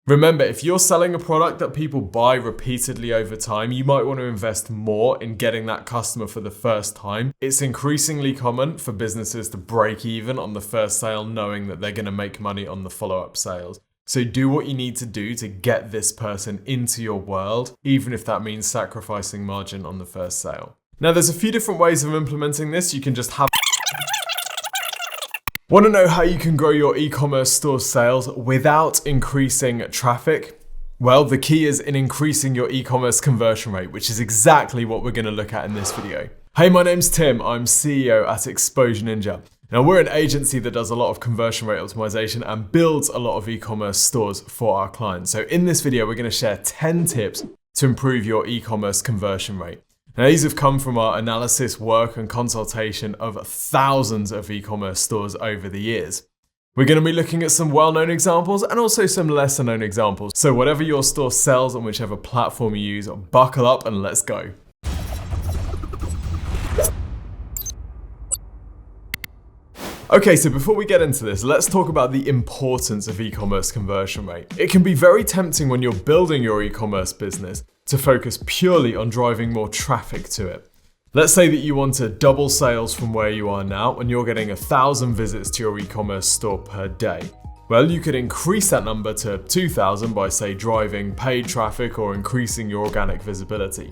Remember, if you're selling a product that people buy repeatedly over time, you might want to invest more in getting that customer for the first time. It's increasingly common for businesses to break even on the first sale, knowing that they're going to make money on the follow-up sales. So do what you need to do to get this person into your world, even if that means sacrificing margin on the first sale. Now, there's a few different ways of implementing this. You can just have... Want to know how you can grow your e-commerce store sales without increasing traffic? Well, the key is in increasing your e-commerce conversion rate, which is exactly what we're going to look at in this video. Hey, my name's Tim. I'm CEO at Exposure Ninja. Now, we're an agency that does a lot of conversion rate optimization and builds a lot of e-commerce stores for our clients. So in this video, we're going to share 10 tips to improve your e-commerce conversion rate. Now, these have come from our analysis, work, and consultation of thousands of e-commerce stores over the years. We're going to be looking at some well-known examples and also some lesser-known examples. So whatever your store sells on whichever platform you use, buckle up and let's go. Okay, so before we get into this, let's talk about the importance of e-commerce conversion rate. It can be very tempting when you're building your e-commerce business to focus purely on driving more traffic to it. Let's say that you want to double sales from where you are now and you're getting 1,000 visits to your e-commerce store per day. Well, you could increase that number to 2,000 by, say, driving paid traffic or increasing your organic visibility.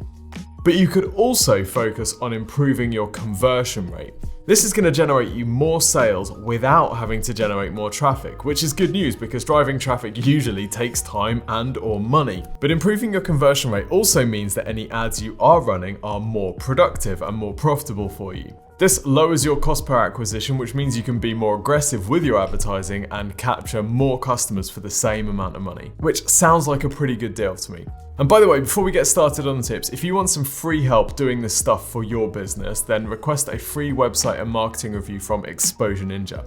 But you could also focus on improving your conversion rate. This is going to generate you more sales without having to generate more traffic, which is good news because driving traffic usually takes time and/or money. But improving your conversion rate also means that any ads you are running are more productive and more profitable for you. This lowers your cost per acquisition, which means you can be more aggressive with your advertising and capture more customers for the same amount of money, which sounds like a pretty good deal to me. And by the way, before we get started on the tips, if you want some free help doing this stuff for your business, then request a free website and marketing review from Exposure Ninja.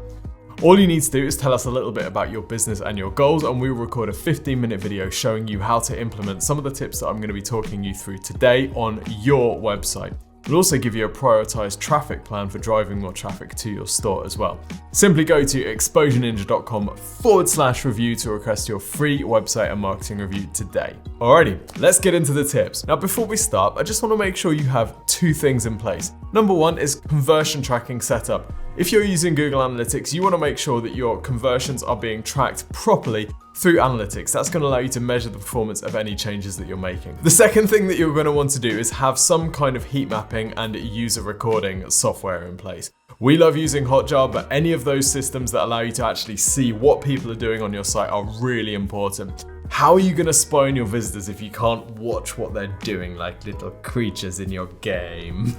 All you need to do is tell us a little bit about your business and your goals, and we will record a 15-minute video showing you how to implement some of the tips that I'm going to be talking you through today on your website. We'll also give you a prioritized traffic plan for driving more traffic to your store as well. Simply go to exposureninja.com/review to request your free website and marketing review today. Alrighty, let's get into the tips. Now, before we start, I just want to make sure you have two things in place. Number one is conversion tracking setup. If you're using Google Analytics, you want to make sure that your conversions are being tracked properly through analytics. That's going to allow you to measure the performance of any changes that you're making. The second thing that you're going to want to do is have some kind of heat mapping and user recording software in place. We love using Hotjar, but any of those systems that allow you to actually see what people are doing on your site are really important. How are you going to spy on your visitors if you can't watch what they're doing like little creatures in your game?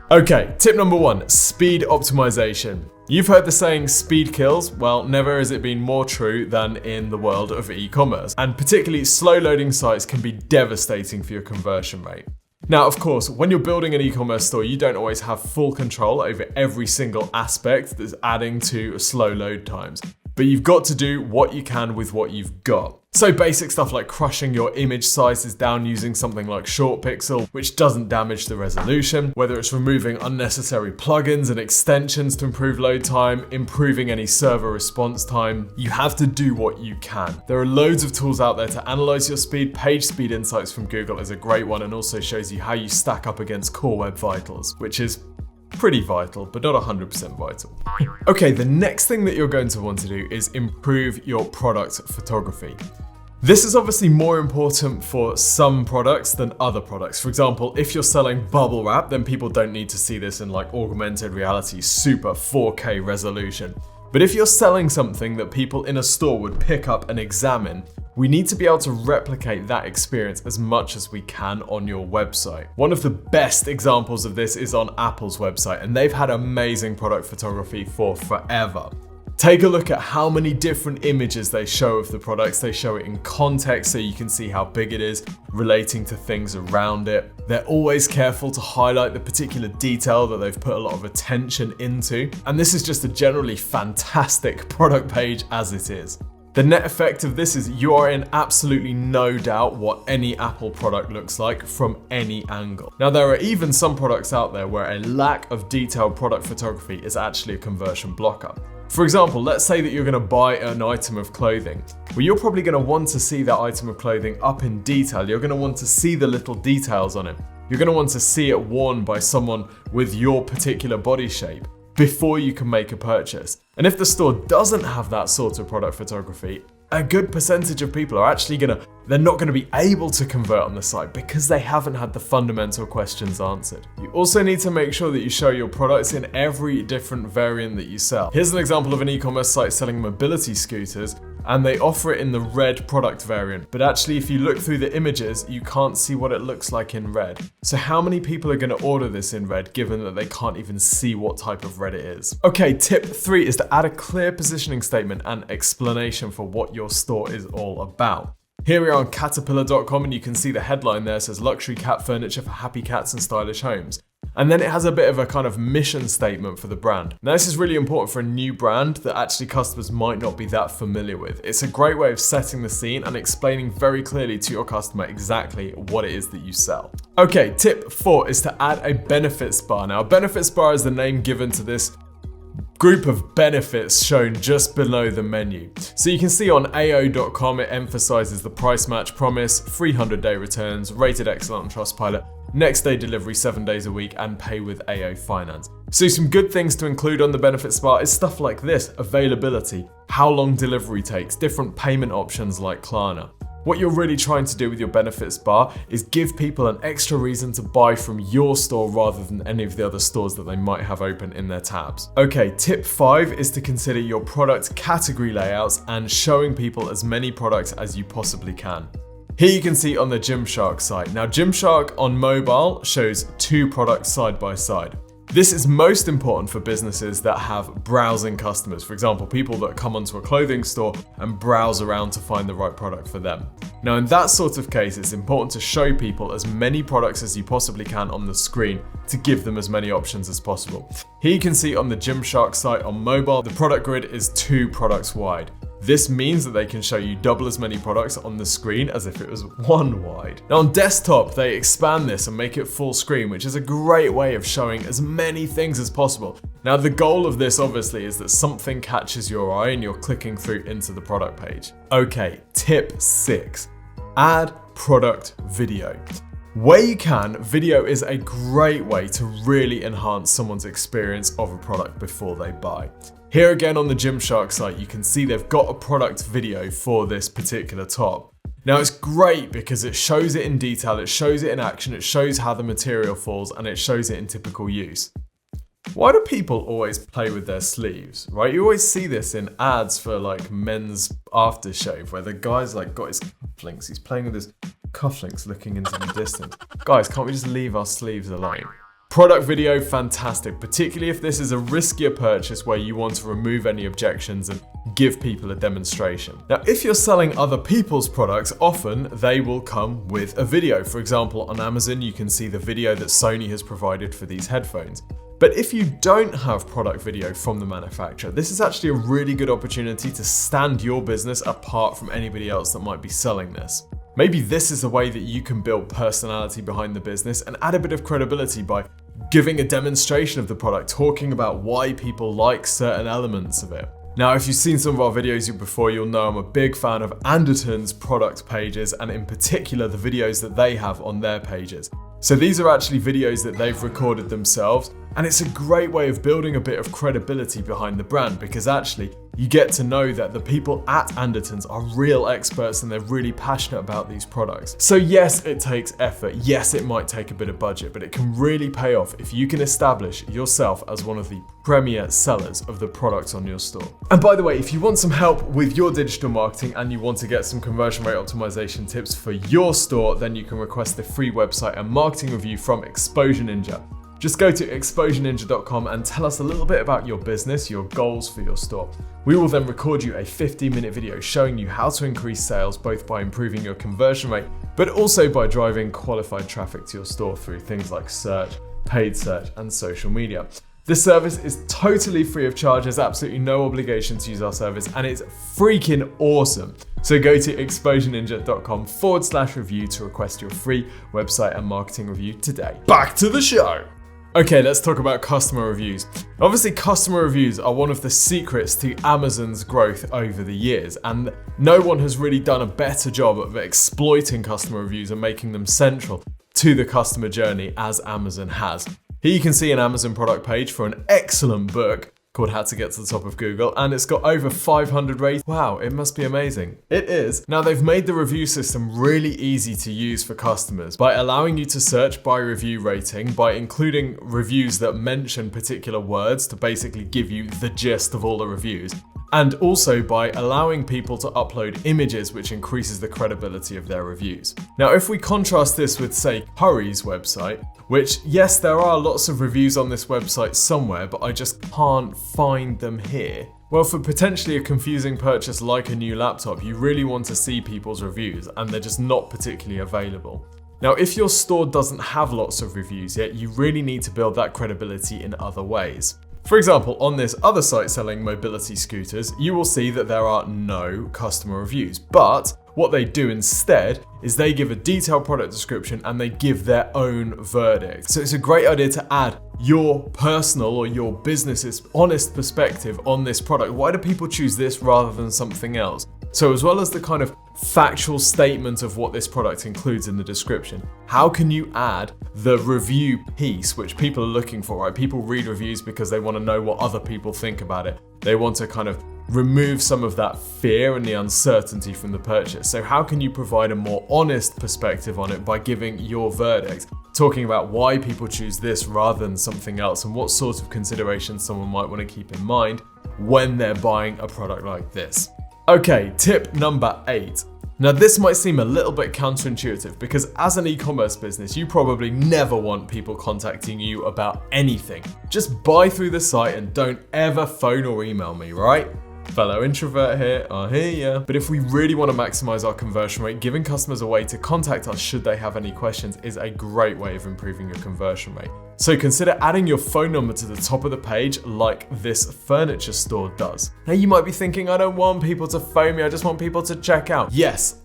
Okay, tip number one, speed optimization. You've heard the saying speed kills. Well, never has it been more true than in the world of e-commerce. And particularly slow loading sites can be devastating for your conversion rate. Now, of course, when you're building an e-commerce store, you don't always have full control over every single aspect that's adding to slow load times. But you've got to do what you can with what you've got. So basic stuff like crushing your image sizes down using something like Short Pixel, which doesn't damage the resolution, whether it's removing unnecessary plugins and extensions to improve load time, improving any server response time, you have to do what you can. There are loads of tools out there to analyze your speed. Page Speed Insights from Google is a great one and also shows you how you stack up against Core Web Vitals, which is pretty vital, but not 100% vital. Okay, the next thing that you're going to want to do is improve your product photography. This is obviously more important for some products than other products. For example, if you're selling bubble wrap, then people don't need to see this in like augmented reality, super 4K resolution. But if you're selling something that people in a store would pick up and examine, we need to be able to replicate that experience as much as we can on your website. One of the best examples of this is on Apple's website, and they've had amazing product photography for forever. Take a look at how many different images they show of the products. They show it in context so you can see how big it is, relating to things around it. They're always careful to highlight the particular detail that they've put a lot of attention into. And this is just a generally fantastic product page as it is. The net effect of this is you are in absolutely no doubt what any Apple product looks like from any angle. Now, there are even some products out there where a lack of detailed product photography is actually a conversion blocker. For example, let's say that you're going to buy an item of clothing. Well, you're probably going to want to see that item of clothing up in detail. You're going to want to see the little details on it. You're going to want to see it worn by someone with your particular body shape before you can make a purchase. And if the store doesn't have that sort of product photography, a good percentage of people are actually they're not going to be able to convert on the site because they haven't had the fundamental questions answered. You also need to make sure that you show your products in every different variant that you sell. Here's an example of an e-commerce site selling mobility scooters, and they offer it in the red product variant. But actually, if you look through the images, you can't see what it looks like in red. So how many people are going to order this in red given that they can't even see what type of red it is? Okay, tip 3 is to add a clear positioning statement and explanation for what your store is all about. Here we are on caterpillar.com, and you can see the headline there says luxury cat furniture for happy cats and stylish homes. And then it has a bit of a kind of mission statement for the brand. Now this is really important for a new brand that actually customers might not be that familiar with. It's a great way of setting the scene and explaining very clearly to your customer exactly what it is that you sell. Okay, tip 4 is to add a benefits bar. Now a benefits bar is the name given to this group of benefits shown just below the menu. So you can see on AO.com it emphasizes the price match promise, 300-day returns, rated excellent on Trustpilot, next day delivery 7 days a week, and pay with AO Finance. So some good things to include on the benefits bar is stuff like this: availability, how long delivery takes, different payment options like Klarna. What you're really trying to do with your benefits bar is give people an extra reason to buy from your store rather than any of the other stores that they might have open in their tabs. Okay, tip 5 is to consider your product category layouts and showing people as many products as you possibly can. Here you can see on the Gymshark site. Now Gymshark on mobile shows 2 products side by side. This is most important for businesses that have browsing customers. For example, people that come onto a clothing store and browse around to find the right product for them. Now, in that sort of case, it's important to show people as many products as you possibly can on the screen to give them as many options as possible. Here you can see on the Gymshark site on mobile, the product grid is 2 products wide. This means that they can show you double as many products on the screen as if it was 1 wide. Now on desktop, they expand this and make it full screen, which is a great way of showing as many things as possible. Now the goal of this obviously is that something catches your eye and you're clicking through into the product page. Okay, tip 6, add product video. Where you can, video is a great way to really enhance someone's experience of a product before they buy. Here again on the Gymshark site, you can see they've got a product video for this particular top. Now it's great because it shows it in detail, it shows it in action, it shows how the material falls, and it shows it in typical use. Why do people always play with their sleeves, right? You always see this in ads for like men's aftershave where the guy's like got his cufflinks, he's playing with his cufflinks looking into the distance. Guys, can't we just leave our sleeves alone? Product video, fantastic, particularly if this is a riskier purchase where you want to remove any objections and give people a demonstration. Now, if you're selling other people's products, often they will come with a video. For example, on Amazon, you can see the video that Sony has provided for these headphones. But if you don't have product video from the manufacturer, this is actually a really good opportunity to stand your business apart from anybody else that might be selling this. Maybe this is a way that you can build personality behind the business and add a bit of credibility by giving a demonstration of the product, talking about why people like certain elements of it. Now, if you've seen some of our videos before, you'll know I'm a big fan of Anderton's product pages, and in particular the videos that they have on their pages. So these are actually videos that they've recorded themselves, and it's a great way of building a bit of credibility behind the brand because actually you get to know that the people at Anderton's are real experts and they're really passionate about these products. So yes, it takes effort. Yes, it might take a bit of budget, but it can really pay off if you can establish yourself as one of the premier sellers of the products on your store. And by the way, if you want some help with your digital marketing and you want to get some conversion rate optimization tips for your store, then you can request the free website and marketing review from Exposure Ninja. Just go to exposureninja.com and tell us a little bit about your business, your goals for your store. We will then record you a 15-minute video showing you how to increase sales both by improving your conversion rate, but also by driving qualified traffic to your store through things like search, paid search, and social media. This service is totally free of charge. There's absolutely no obligation to use our service, and it's freaking awesome. So go to exposureninja.com/review to request your free website and marketing review today. Back to the show. Okay, let's talk about customer reviews. Obviously, customer reviews are one of the secrets to Amazon's growth over the years, and no one has really done a better job of exploiting customer reviews and making them central to the customer journey as Amazon has. Here you can see an Amazon product page for an excellent book called How to Get to the Top of Google, and it's got over 500 ratings. Wow, it must be amazing. It is. Now, they've made the review system really easy to use for customers by allowing you to search by review rating, by including reviews that mention particular words to basically give you the gist of all the reviews, and also by allowing people to upload images, which increases the credibility of their reviews. Now, if we contrast this with, say, Curry's website, which, yes, there are lots of reviews on this website somewhere, but I just can't find them here. Well, for potentially a confusing purchase like a new laptop, you really want to see people's reviews, and they're just not particularly available. Now, if your store doesn't have lots of reviews yet, you really need to build that credibility in other ways. For example, on this other site selling mobility scooters, you will see that there are no customer reviews, but what they do instead is they give a detailed product description and they give their own verdict. So it's a great idea to add your personal or your business's honest perspective on this product. Why do people choose this rather than something else? So as well as the kind of factual statement of what this product includes in the description, how can you add the review piece, which people are looking for, right? People read reviews because they want to know what other people think about it. They want to kind of remove some of that fear and the uncertainty from the purchase. So how can you provide a more honest perspective on it by giving your verdict, talking about why people choose this rather than something else and what sorts of considerations someone might want to keep in mind when they're buying a product like this. Okay, tip number 8. Now, this might seem a little bit counterintuitive because as an e-commerce business, you probably never want people contacting you about anything. Just buy through the site and don't ever phone or email me, right? Fellow introvert here, I hear ya. But if we really want to maximize our conversion rate, giving customers a way to contact us should they have any questions is a great way of improving your conversion rate. So consider adding your phone number to the top of the page like this furniture store does. Now you might be thinking, I don't want people to phone me, I just want people to check out. Yes,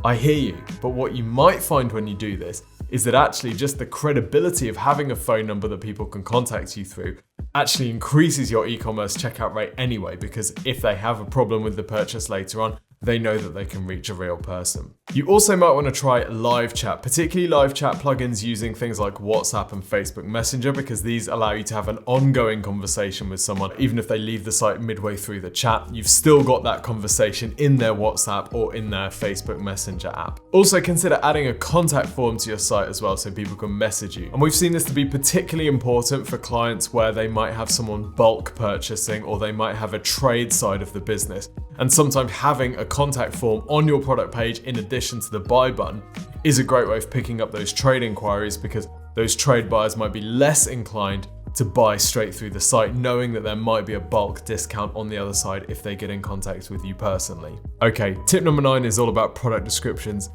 I hear you, but what you might find when you do this is that actually just the credibility of having a phone number that people can contact you through actually increases your e-commerce checkout rate anyway, because if they have a problem with the purchase later on, they know that they can reach a real person. You also might want to try live chat, particularly live chat plugins using things like WhatsApp and Facebook Messenger, because these allow you to have an ongoing conversation with someone. Even if they leave the site midway through the chat, you've still got that conversation in their WhatsApp or in their Facebook Messenger app. Also consider adding a contact form to your site as well so people can message you. And we've seen this to be particularly important for clients where they might have someone bulk purchasing or they might have a trade side of the business. And sometimes having a contact form on your product page in addition to the buy button is a great way of picking up those trade inquiries, because those trade buyers might be less inclined to buy straight through the site, knowing that there might be a bulk discount on the other side if they get in contact with you personally. Okay, tip number 9 is all about product descriptions.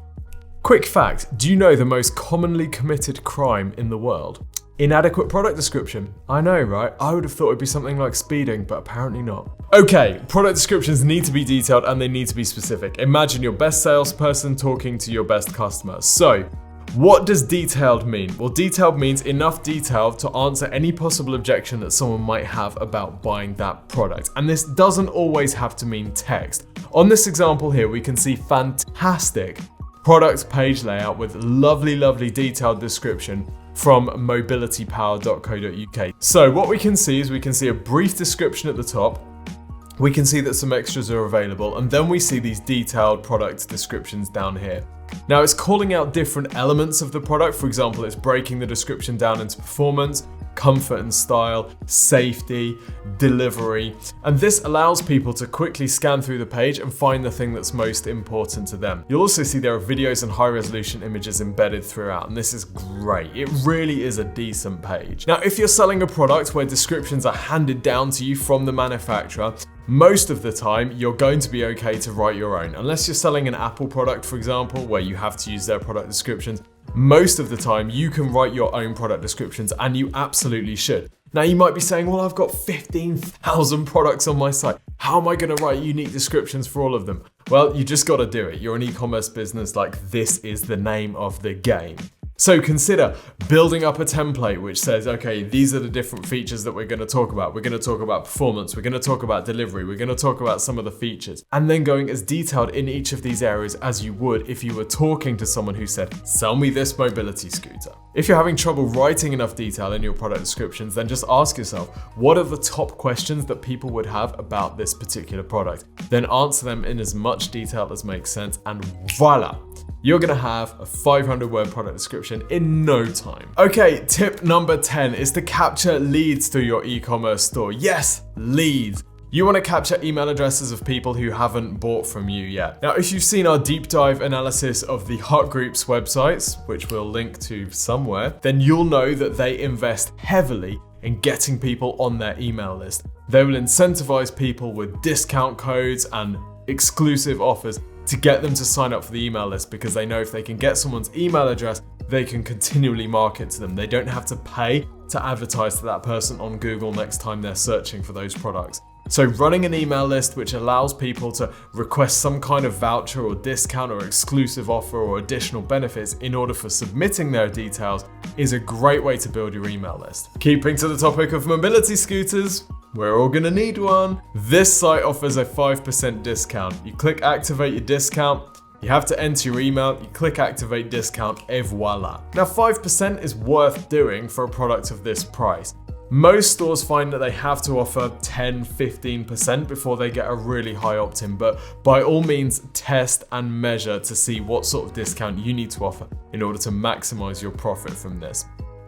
Quick fact, do you know the most commonly committed crime in the world? Inadequate product description. I know, right? I would have thought it'd be something like speeding, but apparently not. Okay, product descriptions need to be detailed and they need to be specific. Imagine your best salesperson talking to your best customer. So, what does detailed mean? Well, detailed means enough detail to answer any possible objection that someone might have about buying that product. And this doesn't always have to mean text. On this example here, we can see fantastic product page layout with lovely, lovely detailed description from mobilitypower.co.uk. So what we can see is we can see a brief description at the top. We can see that some extras are available, and then we see these detailed product descriptions down here. Now it's calling out different elements of the product. For example, it's breaking the description down into performance, comfort and style, safety, delivery, and this allows people to quickly scan through the page and find the thing that's most important to them. You'll also see there are videos and high resolution images embedded throughout, and this is great. It really is a decent page. Now, if you're selling a product where descriptions are handed down to you from the manufacturer, most of the time you're going to be okay to write your own. Unless you're selling an Apple product, for example, where you have to use their product descriptions, most of the time you can write your own product descriptions, and you absolutely should. Now you might be saying, well, I've got 15,000 products on my site. How am I going to write unique descriptions for all of them? Well, you just got to do it. You're an e-commerce business, like this is the name of the game. So consider building up a template which says, okay, these are the different features that we're going to talk about. We're going to talk about performance. We're going to talk about delivery. We're going to talk about some of the features. And then going as detailed in each of these areas as you would if you were talking to someone who said, sell me this mobility scooter. If you're having trouble writing enough detail in your product descriptions, then just ask yourself, what are the top questions that people would have about this particular product? Then answer them in as much detail as makes sense, and voila! You're gonna have a 500-word product description in no time. Okay, tip number 10 is to capture leads through your e-commerce store. Yes, leads. You want to capture email addresses of people who haven't bought from you yet. Now, if you've seen our deep dive analysis of the Hot Groups websites, which we'll link to somewhere, then you'll know that they invest heavily in getting people on their email list. They will incentivize people with discount codes and exclusive offers to get them to sign up for the email list, because they know if they can get someone's email address, they can continually market to them. They don't have to pay to advertise to that person on Google next time they're searching for those products. So running an email list which allows people to request some kind of voucher or discount or exclusive offer or additional benefits in order for submitting their details is a great way to build your email list. Keeping to the topic of mobility scooters, we're all gonna need one. This site offers a 5% discount. You click activate your discount, you have to enter your email, you click activate discount, et voila. Now 5% is worth doing for a product of this price. Most stores find that they have to offer 10-15% before they get a really high opt-in, but by all means test and measure to see what sort of discount you need to offer in order to maximize your profit from this.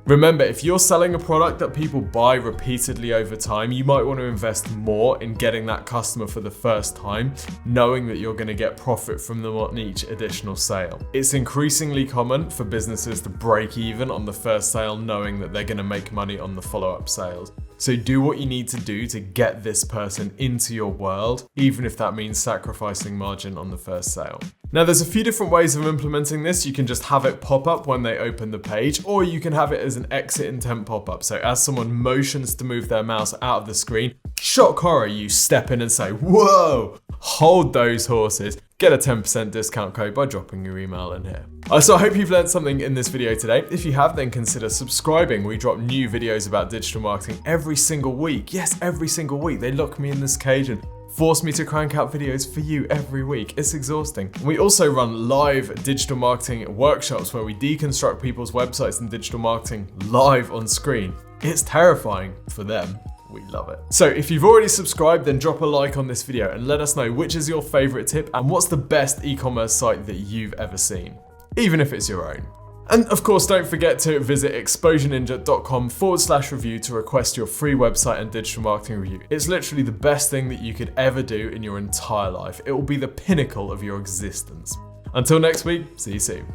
Remember, if you're selling a product that people buy repeatedly over time, you might want to invest more in getting that customer for the first time, knowing that you're going to get profit from them on each additional sale. It's increasingly common for businesses to break even on the first sale, knowing that they're going to make money on the follow-up sales. So do what you need to do to get this person into your world, even if that means sacrificing margin on the first sale. Now, there's a few different ways of implementing this. You can just have it pop up when they open the page, or you can have it as an exit intent pop-up. So as someone motions to move their mouse out of the screen, shock horror, you step in and say, whoa, hold those horses. Get a 10% discount code by dropping your email in here. So I hope you've learned something in this video today. If you have, then consider subscribing. We drop new videos about digital marketing every single week. Yes, every single week. They lock me in this cage and force me to crank out videos for you every week. It's exhausting. We also run live digital marketing workshops where we deconstruct people's websites and digital marketing live on screen. It's terrifying for them. We love it. So if you've already subscribed, then drop a like on this video and let us know which is your favorite tip and what's the best e-commerce site that you've ever seen, even if it's your own. And of course, don't forget to visit exposureninja.com/review to request your free website and digital marketing review. It's literally the best thing that you could ever do in your entire life. It will be the pinnacle of your existence. Until next week, see you soon.